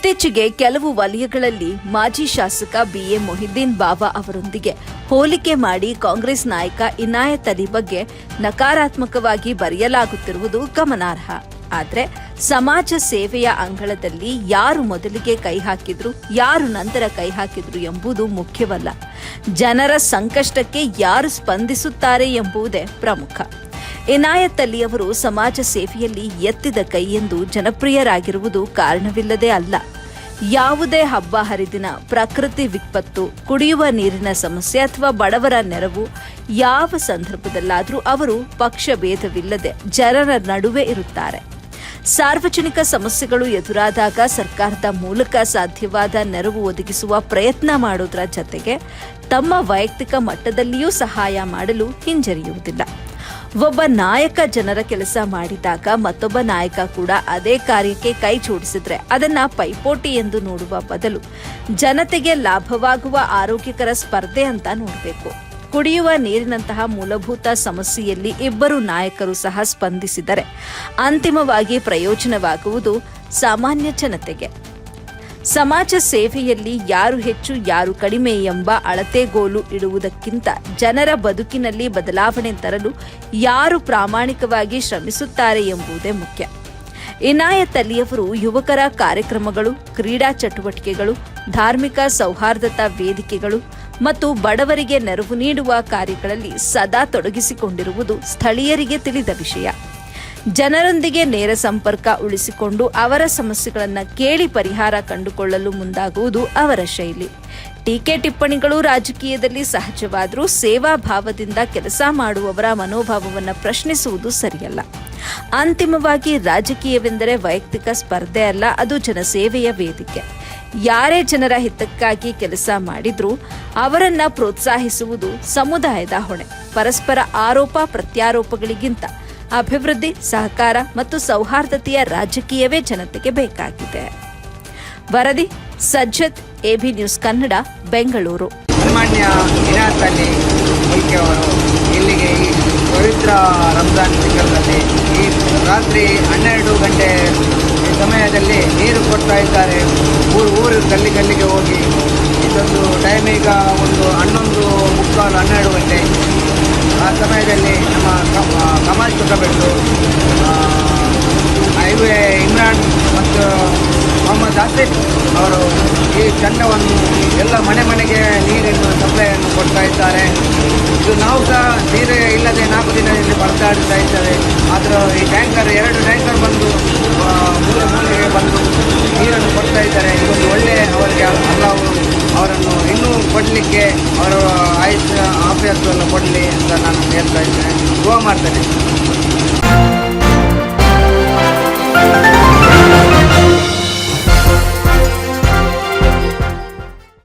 ಇತ್ತೀಚೆಗೆ ಕೆಲವು ವಲಯಗಳಲ್ಲಿ ಮಾಜಿ ಶಾಸಕ ಬಿಎ ಮೊಹಿದ್ದೀನ್ ಬಾಬಾ ಅವರೊಂದಿಗೆ ಹೋಲಿಕೆ ಮಾಡಿ ಕಾಂಗ್ರೆಸ್ ನಾಯಕ ಇನಾಯತ್ ಅಲಿ ಬಗ್ಗೆ ನಕಾರಾತ್ಮಕವಾಗಿ ಬರೆಯಲಾಗುತ್ತಿರುವುದು ಗಮನಾರ್ಹ. ಆದರೆ ಸಮಾಜ ಸೇವೆಯ ಅಂಗಳದಲ್ಲಿ ಯಾರು ಮೊದಲಿಗೆ ಕೈ ಹಾಕಿದ್ರು, ಯಾರು ನಂತರ ಕೈ ಹಾಕಿದ್ರು ಎಂಬುದು ಮುಖ್ಯವಲ್ಲ. ಜನರ ಸಂಕಷ್ಟಕ್ಕೆ ಯಾರು ಸ್ಪಂದಿಸುತ್ತಾರೆ ಎಂಬುದೇ ಪ್ರಮುಖ. ಇನಾಯತ್ ಅಲಿ ಅವರು ಸಮಾಜ ಸೇವೆಯಲ್ಲಿ ಎತ್ತಿದ ಕೈ ಎಂದು ಜನಪ್ರಿಯರಾಗಿರುವುದು ಕಾರಣವಿಲ್ಲದೆ ಅಲ್ಲ. ಯಾವುದೇ ಹಬ್ಬ ಹರಿದಿನ, ಪ್ರಕೃತಿ ವಿಪತ್ತು, ಕುಡಿಯುವ ನೀರಿನ ಸಮಸ್ಯೆ ಅಥವಾ ಬಡವರ ನೆರವು ಯಾವ ಸಂದರ್ಭದಲ್ಲಾದರೂ ಅವರು ಪಕ್ಷ ಭೇದವಿಲ್ಲದೆ ಜನರ ನಡುವೆ ಇರುತ್ತಾರೆ. ಸಾರ್ವಜನಿಕ ಸಮಸ್ಯೆಗಳು ಎದುರಾದಾಗ ಸರ್ಕಾರದ ಮೂಲಕ ಸಾಧ್ಯವಾದ ನೆರವು ಒದಗಿಸುವ ಪ್ರಯತ್ನ ಮಾಡುವುದರ ಜತೆಗೆ ತಮ್ಮ ವೈಯಕ್ತಿಕ ಮಟ್ಟದಲ್ಲಿಯೂ ಸಹಾಯ ಮಾಡಲು ಹಿಂಜರಿಯುವುದಿಲ್ಲ. ಒಬ್ಬ ನಾಯಕ ಜನರ ಕೆಲಸ ಮಾಡಿದಾಗ ಮತ್ತೊಬ್ಬ ನಾಯಕ ಕೂಡ ಅದೇ ಕಾರ್ಯಕ್ಕೆ ಕೈ ಜೋಡಿಸಿದ್ರೆ ಅದನ್ನ ಪೈಪೋಟಿ ಎಂದು ನೋಡುವ ಬದಲು ಜನತೆಗೆ ಲಾಭವಾಗುವ ಆರೋಗ್ಯಕರ ಸ್ಪರ್ಧೆ ಅಂತ ನೋಡಬೇಕು. ಕುಡಿಯುವ ನೀರಿನಂತಹ ಮೂಲಭೂತ ಸಮಸ್ಯೆಯಲ್ಲಿ ಇಬ್ಬರು ನಾಯಕರು ಸಹ ಸ್ಪಂದಿಸಿದರೆ ಅಂತಿಮವಾಗಿ ಪ್ರಯೋಜನವಾಗುವುದು ಸಾಮಾನ್ಯ ಜನತೆಗೆ. ಸಮಾಜ ಸೇವೆಯಲ್ಲಿ ಯಾರು ಹೆಚ್ಚು ಯಾರು ಕಡಿಮೆ ಎಂಬ ಅಳತೆಗೋಲು ಇಡುವುದಕ್ಕಿಂತ ಜನರ ಬದುಕಿನಲ್ಲಿ ಬದಲಾವಣೆ ತರಲು ಯಾರು ಪ್ರಾಮಾಣಿಕವಾಗಿ ಶ್ರಮಿಸುತ್ತಾರೆ ಎಂಬುದೇ ಮುಖ್ಯ. ಇನಾಯತ್ ಅಲಿಯವರು ಯುವಕರ ಕಾರ್ಯಕ್ರಮಗಳು, ಕ್ರೀಡಾ ಚಟುವಟಿಕೆಗಳು, ಧಾರ್ಮಿಕ ಸೌಹಾರ್ದತಾ ವೇದಿಕೆಗಳು ಮತ್ತು ಬಡವರಿಗೆ ನೆರವು ನೀಡುವ ಕಾರ್ಯಗಳಲ್ಲಿ ಸದಾ ತೊಡಗಿಸಿಕೊಂಡಿರುವುದು ಸ್ಥಳೀಯರಿಗೆ ತಿಳಿದ ವಿಷಯ. ಜನರೊಂದಿಗೆ ನೇರ ಸಂಪರ್ಕ ಉಳಿಸಿಕೊಂಡು ಅವರ ಸಮಸ್ಯೆಗಳನ್ನು ಕೇಳಿ ಪರಿಹಾರ ಕಂಡುಕೊಳ್ಳಲು ಮುಂದಾಗುವುದು ಅವರ ಶೈಲಿ. ಟೀಕೆ ಟಿಪ್ಪಣಿಗಳು ರಾಜಕೀಯದಲ್ಲಿ ಸಹಜವಾದರೂ ಸೇವಾ ಭಾವದಿಂದ ಕೆಲಸ ಮಾಡುವವರ ಮನೋಭಾವವನ್ನು ಪ್ರಶ್ನಿಸುವುದು ಸರಿಯಲ್ಲ. ಅಂತಿಮವಾಗಿ ರಾಜಕೀಯವೆಂದರೆ ವೈಯಕ್ತಿಕ ಸ್ಪರ್ಧೆ ಅಲ್ಲ, ಅದು ಜನಸೇವೆಯ ವೇದಿಕೆ. ಯಾರೇ ಜನರ ಹಿತಕ್ಕಾಗಿ ಕೆಲಸ ಮಾಡಿದ್ರೂ ಅವರನ್ನ ಪ್ರೋತ್ಸಾಹಿಸುವುದು ಸಮುದಾಯದ ಹೊಣೆ. ಪರಸ್ಪರ ಆರೋಪ ಪ್ರತ್ಯಾರೋಪಗಳಿಗಿಂತ ಅಭಿವೃದ್ಧಿ, ಸಹಕಾರ ಮತ್ತು ಸೌಹಾರ್ದತೆಯ ರಾಜಕೀಯವೇ ಜನತೆಗೆ ಬೇಕಾಗಿದೆ. ವರದಿ ಸಜ್ಜದ್, ಎಬಿ ನ್ಯೂಸ್ ಕನ್ನಡ, ಬೆಂಗಳೂರು. ಸನ್ಮಾನ್ಯ ಇನಾಯತ್ ಅಲಿ ಅವರು ಇಲ್ಲಿಗೆ ಈ ಪವಿತ್ರ ರಂಜಾನ್ ತಿಂಗಳಲ್ಲಿ ಈ ರಾತ್ರಿ 12 ಗಂಟೆ ಸಮಯದಲ್ಲಿ ನೀರು ಕೊಡ್ತಾ ಇದ್ದಾರೆ. ಊರು ಗಲ್ಲಿಗೆ ಹೋಗಿ ಇದೊಂದು ಟೈಮ್ ಈಗ ಒಂದು 11:45, 12 ಗಂಟೆ. ಆ ಸಮಯದಲ್ಲಿ ನಮ್ಮ ಕಮಾಲ್ ಚೊಕ್ಕಬೆಟ್ಟು, ಹೈವೇ ಇಮ್ರಾನ್ ಮತ್ತು ಮೊಹಮ್ಮದ್ ಆಸಿಫ್ ಅವರು ಈ ತಂಡವನ್ನು ಎಲ್ಲ ಮನೆಗೆ ನೀರಿನ ಸಪ್ಲೈಯನ್ನು ಕೊಡ್ತಾ ಇದ್ದಾರೆ. ಇದು ನಾವು ಸಹ ನೀರು ಇಲ್ಲದೆ 4 ದಿನದಲ್ಲಿ ಪರದಾಡ್ತಾ ಇದ್ದೇವೆ. ಆದರೂ ಈ ಟ್ಯಾಂಕರ್ 2 ಟ್ಯಾಂಕರ್ ಬಂದು ಮೂಲೆಗೆ ಬಂದು ನೀರನ್ನು ಕೊಡ್ತಾ ಇದ್ದಾರೆ. ಇದೊಂದು ಒಳ್ಳೆಯ ಅವರಿಗೆ ಅವರನ್ನು ಇನ್ನೂ ಕೊಡಲಿಕ್ಕೆ ಅವರು ಆಯುಷ್ಯ ಆಫಿಯತ್ವವನ್ನು ಕೊಡಲಿ ಅಂತ ನಾನು ಹೇಳ್ತಾ ಇದ್ದೇನೆ. ದುವಾ ಮಾಡ್ತೇನೆ.